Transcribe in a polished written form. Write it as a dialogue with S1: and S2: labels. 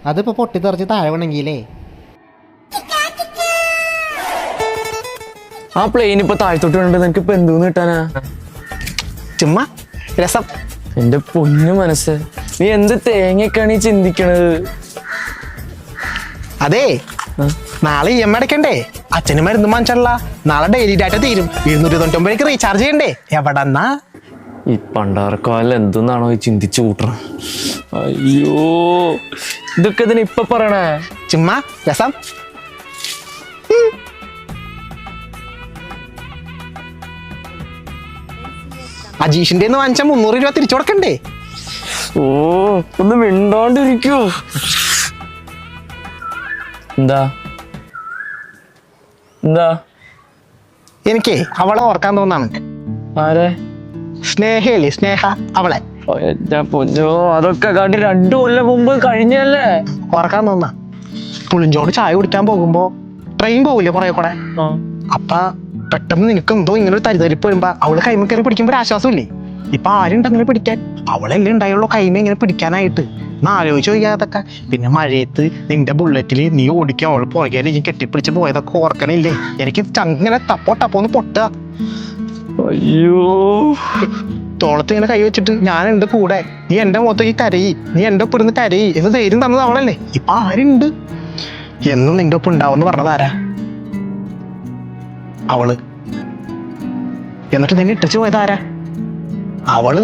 S1: അതിപ്പോൾ പൊട്ടിത്തെറിച്ച് താഴെ വീണെങ്കിലേ.
S2: ആ പ്ലെയിൻ ഇപ്പൊ താഴ്ത്തോട്ട് വേണ്ട നിനക്ക് ഇപ്പൊ എന്തോന്ന് കിട്ടാനാ?
S1: ചുമ്മാ രസം.
S2: എന്റെ പൊന്നു മനസ്സ്, നീ എന്ത് തേങ്ങയൊക്കെയാണ് ഈ ചിന്തിക്കണത്?
S1: അതെ, നാളെ EMI അടയ്ക്കണ്ടേ? അച്ഛന് മരുന്ന് വാങ്ങിച്ചല്ല, നാളെ ഡെയിലി ഡാറ്റ തീരും. 299 റീചാർജ് ചെയ്യണ്ടേ? എവിടെന്നാ
S2: ഈ പണ്ടാർക്കാലം എന്തെന്നാണോ ഈ ചിന്തിച്ചു കൂട്ടണം? അയ്യോ, ഇതൊക്കെ ഇതിന് ഇപ്പൊ പറയണേ?
S1: ചുമ്മാ രസം. അജീഷിന്റെ വാങ്ങിച്ച 300 രൂപ തിരിച്ചു കൊടുക്കണ്ടേ?
S2: ഓ, ഒന്ന് മിണ്ടാണ്ടിരിക്കൂ. എന്താ എന്താ?
S1: എനിക്ക് അവളെ ഓർക്കാൻ തോന്നാണ്.
S2: ആരെ?
S1: സ്നേഹയില്ലേ, സ്നേഹ, അവളെ.
S2: എന്റെ പൊന്നോ, അതൊക്കെ കണ്ട് 2 കൊല്ലം മുമ്പ് കഴിഞ്ഞല്ലേ?
S1: ഓർക്കാൻ തോന്നാ. പുളിഞ്ചോട് ചായ കുടിക്കാൻ പോകുമ്പോ ട്രെയിൻ പോവില്ലേ പുറകെ കൂടെ. അപ്പ പെട്ടെന്ന് നിനക്ക് എന്തോ ഇങ്ങനെ ഒരു തരിതരിപ്പ് വരുമ്പോ അവള് കൈമ കയറി പിടിക്കുമ്പോ ഒരു ആശ്വാസമില്ലേ? ഇപ്പൊ ആരുണ്ട് അങ്ങനെ പിടിക്കാൻ? അവളെല്ലാം ഉണ്ടായുള്ളൂ കൈമ ഇങ്ങനെ പിടിക്കാനായിട്ട്. എന്നാ ആലോചിച്ച് ചോദിക്കാതൊക്കെ. പിന്നെ മഴയത്ത് നിന്റെ ബുള്ളറ്റില് നീ ഓടിക്കുക, അവള് പുറകെ നീ കെട്ടിപ്പിടിച്ച് പോയതൊക്കെ ഓർക്കണില്ലേ? എനിക്ക് ചങ്ങനെ ടപ്പോന്ന് പൊട്ടുക.
S2: അയ്യോ,
S1: തോളത്ത് ഇങ്ങനെ കൈ വെച്ചിട്ട് ഞാൻ എന്റെ കൂടെ, നീ എന്റെ മുഖത്തേക്ക് കരയി, നീ എന്റെ ഒപ്പം ഇരുന്ന് കരയി എന്ന് ധൈര്യം തന്നത് അവളല്ലേ? ഇപ്പൊ ആരുണ്ട്? എന്നും നിന്റെ ഒപ്പം ഉണ്ടാവുമെന്ന് പറഞ്ഞതാരാ? അവള്. എന്നിട്ട് നിന്നെ ഇട്ടിച്ചു പോയതാരാ? അവള്.